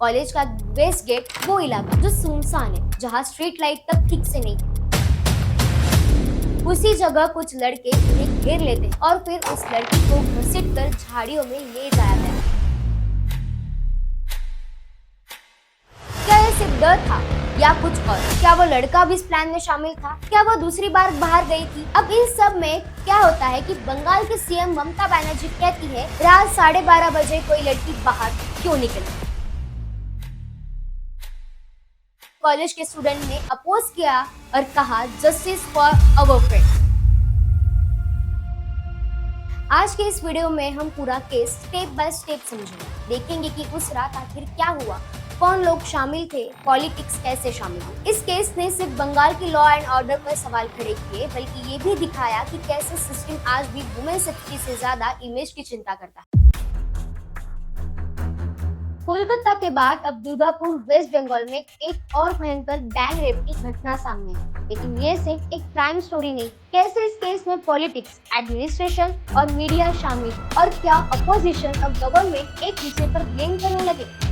College का waste gate वो इलाका जो सुनसान है, जहाँ स्ट्रीट लाइट तक ठीक से नहीं। उसी जगह कुछ लड़के उन्हें घेर लेते हैं और फिर उस लड़की को घसीटकर झाड़ियों में ले जाया गया। क्या ये सिर्फ डर था या कुछ और? क्या वो लड़का भी इस प्लान में शामिल था? क्या वो दूसरी बार बाहर गई थी? अब इन सब में क्या होता है कि बंगाल की सीएम ममता बनर्जी कहती है रात 12:30 बजे कोई लड़की बाहर क्यों निकली। कॉलेज के स्टूडेंट ने अपोज किया और कहा जस्टिस फॉर अवर फ्रेंड। आज के इस वीडियो में हम पूरा केस स्टेप बाय स्टेप समझेंगे। देखेंगे कि उस रात आखिर क्या हुआ, कौन लोग शामिल थे, पॉलिटिक्स कैसे शामिल हुई। इस केस ने सिर्फ बंगाल की लॉ एंड ऑर्डर पर सवाल खड़े किए, बल्कि ये भी दिखाया कि कैसे सिस्टम आज भी वुमेन सेफ्टी से ज्यादा इमेज की चिंता करता है। कोलकाता के बाद अब दुर्गापुर वेस्ट बंगाल में एक और भयंकर गैंग रेप की घटना सामने है। लेकिन ये सिर्फ एक क्राइम स्टोरी नहीं, कैसे इस केस में पॉलिटिक्स, एडमिनिस्ट्रेशन और मीडिया शामिल और क्या अपोजिशन और गवर्नमेंट एक दूसरे पर ब्लेम करने लगे।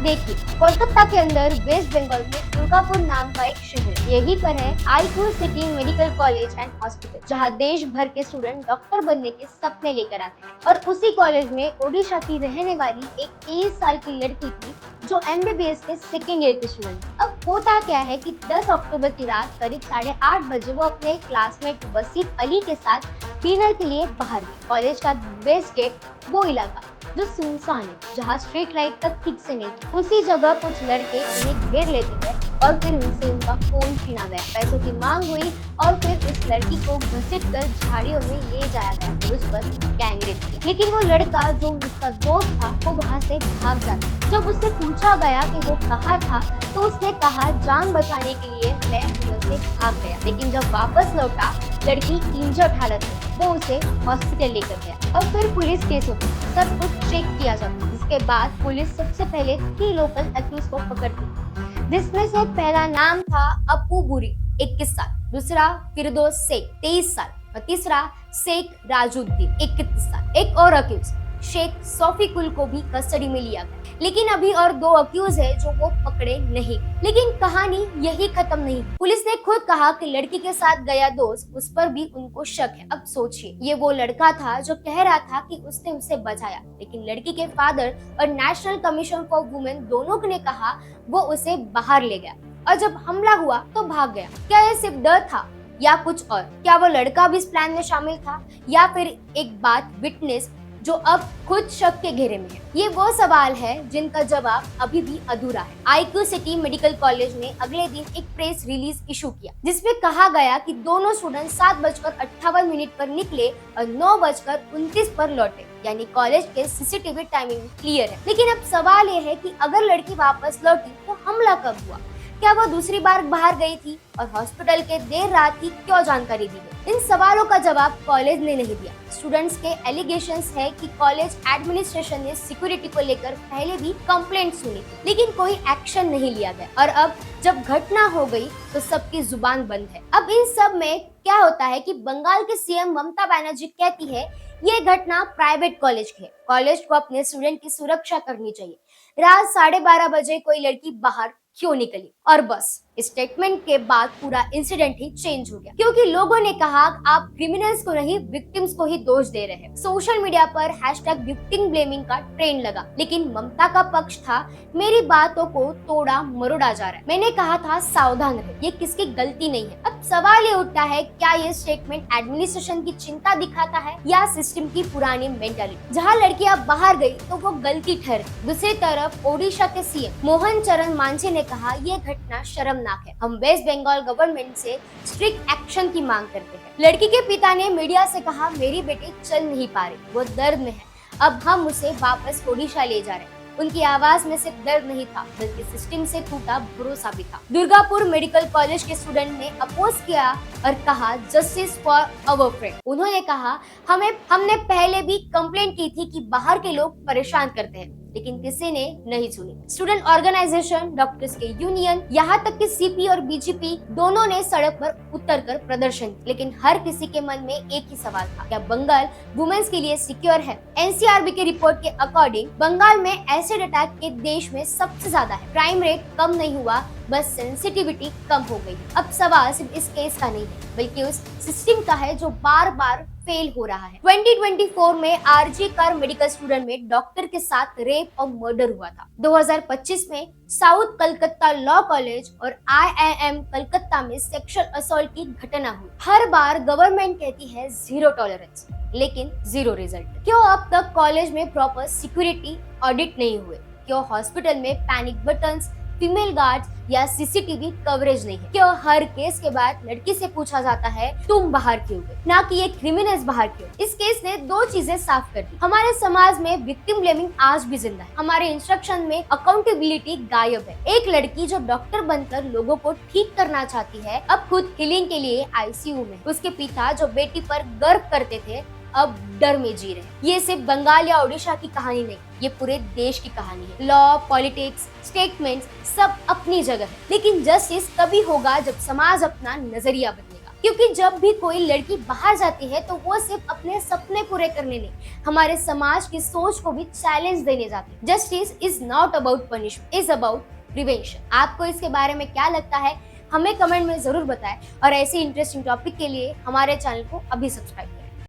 देखिए, कोलकाता के अंदर वेस्ट बंगाल में दुर्गापुर नाम का एक शहर है। यही पर है IQ city medical college and hospital, जहां देश भर के स्टूडेंट डॉक्टर बनने के सपने लेकर आते हैं। और उसी कॉलेज में ओडिशा की रहने वाली एक 23 साल की लड़की थी जो एमबीबीएस के सेकेंड ईयर की स्टूडेंट। अब होता क्या है कि 10 अक्टूबर की रात करीब 8:30 बजे वो अपने क्लासमेट वसीफ अली के साथ डिनर के लिए बाहर गई। कॉलेज का वेस्ट गेट वो इलाका जो सुनसान है, जहाँ स्ट्रीट लाइट तक ठीक से नहीं थी। उसी जगह कुछ लड़के उन्हें घेर लेते हैं और फिर उनसे उनका फोन छीना गया। पैसों की मांग हुई और फिर उस लड़की को घसीटकर झाड़ियों में ले जाया गया और उस पर गैंग रेप की। लेकिन वो लड़का जो उसका दोस्त था वो वहाँ से भाग जाता। जब उससे पूछा गया कि वो कहाँ था तो उसने कहा जान बचाने के लिए मैं उधर से भाग गया। लेकिन जब वापस लौटा लड़की इंजर्ड हालत में, वो उसे हॉस्पिटल लेकर गया और फिर पुलिस केस होती, सब कुछ चेक किया जाता। जिसके बाद पुलिस सबसे पहले 3 लोकल एक्यूज को पकड़ती, जिसमें से पहला नाम था अप्पू बुरी 21 साल, दूसरा फिरदौस शेख 23 साल और तीसरा शेख राजुद्दीन 31 साल। एक और अक्यूज शेख सोफिकुल को भी कस्टडी में लिया गया। लेकिन अभी और 2 अक्यूज है जो वो पकड़े नहीं। लेकिन कहानी यही खत्म नहीं। पुलिस ने खुद कहा कि लड़की के साथ गया दोस्त, उस पर भी उनको शक है। अब सोचिए, ये वो लड़का था जो कह रहा था कि उसने उसे बचाया, लेकिन लड़की के फादर और नेशनल कमीशन फॉर वुमेन दोनों ने कहा वो उसे बाहर ले गया और जब हमला हुआ तो भाग गया। क्या यह सिर्फ डर था या कुछ और? क्या वो लड़का भी इस प्लान में शामिल था या फिर एक बात विटनेस जो अब खुद शक के घेरे में है? ये वो सवाल है जिनका जवाब अभी भी अधूरा है। आईक्यू सिटी मेडिकल कॉलेज ने अगले दिन एक प्रेस रिलीज इशू किया, जिसमें कहा गया कि दोनों स्टूडेंट 7:58 पर निकले और 9:29 पर लौटे, यानी कॉलेज के सीसीटीवी टाइमिंग क्लियर है। लेकिन अब सवाल ये है कि अगर लड़की वापस लौटी तो हमला कब हुआ? क्या वो दूसरी बार बाहर गई थी और हॉस्पिटल के देर रात ही क्यों जानकारी दी गई? इन सवालों का जवाब कॉलेज ने नहीं दिया। स्टूडेंट्स के एलिगेशंस है कि कॉलेज एडमिनिस्ट्रेशन ने सिक्योरिटी को लेकर पहले भी कंप्लेंट सुनी, लेकिन कोई एक्शन नहीं लिया गया और अब जब घटना हो गई तो सबकी जुबान बंद है। अब इन सब में क्या होता है कि बंगाल के सीएम ममता बनर्जी कहती है ये घटना प्राइवेट कॉलेज की है, कॉलेज को अपने स्टूडेंट की सुरक्षा करनी चाहिए। रात 12:30 बजे कोई लड़की बाहर क्यों निकली? और बस इस स्टेटमेंट के बाद पूरा इंसिडेंट ही चेंज हो गया, क्योंकि लोगों ने कहा आप क्रिमिनल्स को नहीं विक्टिम्स को ही दोष दे रहे हैं। सोशल मीडिया पर #विक्टिम ब्लेमिंग का ट्रेंड लगा, लेकिन ममता का पक्ष था मेरी बातों को तोड़ा मरोड़ा जा रहा है, मैंने कहा था सावधान रहे, ये किसकी गलती नहीं है। अब सवाल ये उठता है क्या ये स्टेटमेंट एडमिनिस्ट्रेशन की चिंता दिखाता है या सिस्टम की पुरानी मेंटालिटी? जहाँ लड़कियां बाहर गई तो वो गलती ठहरी। दूसरी तरफ ओडिशा के सीएम मोहन चरण मांझी ने कहा ये घटना शर्मनाक है, हम वेस्ट बंगाल गवर्नमेंट से स्ट्रिक्ट एक्शन की मांग करते हैं। लड़की के पिता ने मीडिया से कहा मेरी बेटी चल नहीं पा रही, वो दर्द में है, अब हम उसे वापस ओडिशा ले जा रहे हैं। उनकी आवाज में सिर्फ दर्द नहीं था बल्कि सिस्टम से टूटा भरोसा भी था। दुर्गापुर मेडिकल कॉलेज के स्टूडेंट ने अपोज किया और कहा जस्टिस फॉर अवर फ्रेंड। उन्होंने कहा हमने पहले भी कंप्लेंट की थी कि बाहर के लोग परेशान करते हैं, लेकिन किसी ने नहीं सुनी। स्टूडेंट ऑर्गेनाइजेशन, डॉक्टर्स के यूनियन, यहाँ तक कि सीपी और बीजेपी दोनों ने सड़क पर उतरकर प्रदर्शन किया, लेकिन हर किसी के मन में एक ही सवाल था, क्या बंगाल वुमेन्स के लिए सिक्योर है? एनसीआरबी के रिपोर्ट के अकॉर्डिंग बंगाल में एसिड अटैक के देश में सबसे ज्यादा है। क्राइम रेट कम नहीं हुआ, बस सेंसिटिविटी कम हो गई। अब सवाल सिर्फ इस केस का नहीं है, बल्कि उस सिस्टम का है जो बार बार फेल हो रहा है। 2024 में आरजी कर मेडिकल स्टूडेंट में डॉक्टर के साथ रेप और मर्डर हुआ था। 2025 में साउथ कलकत्ता लॉ कॉलेज और IIM कलकत्ता में सेक्सुअल असॉल्ट की घटना हुई। हर बार गवर्नमेंट कहती है जीरो टॉलरेंस, लेकिन जीरो रिजल्ट। क्यों अब तक कॉलेज में प्रॉपर सिक्योरिटी ऑडिट नहीं हुए? क्यों हॉस्पिटल में पैनिक बटन्स, फीमेल गार्ड्स या सीसीटीवी कवरेज नहीं है? क्यों हर केस के बाद लड़की से पूछा जाता है तुम बाहर क्यों गए, ना कि ये क्रिमिनल्स बाहर क्यों? इस केस ने दो चीजें साफ कर दी। हमारे समाज में विक्टिम ब्लेमिंग आज भी जिंदा है। हमारे इंस्ट्रक्शन में अकाउंटेबिलिटी गायब है। एक लड़की जो डॉक्टर बनकर लोगों को ठीक करना चाहती है, अब खुद हीलिंग के लिए आईसीयू में। उसके पिता जो बेटी पर गर्व करते थे, अब डर में जी रहे। ये सिर्फ बंगाल या ओडिशा की कहानी नहीं, ये पूरे देश की कहानी है। लॉ, पॉलिटिक्स, स्टेटमेंट्स सब अपनी जगह है, लेकिन जस्टिस तभी होगा जब समाज अपना नजरिया बदलेगा। क्योंकि जब भी कोई लड़की बाहर जाती है तो वो सिर्फ अपने सपने पूरे करने नहीं, हमारे समाज की सोच को भी चैलेंज देने जाती है। Justice is not about punishment, is about prevention. आपको इसके बारे में क्या लगता है, हमें कमेंट में जरूर बताएं और ऐसे इंटरेस्टिंग टॉपिक के लिए हमारे चैनल को अभी सब्सक्राइब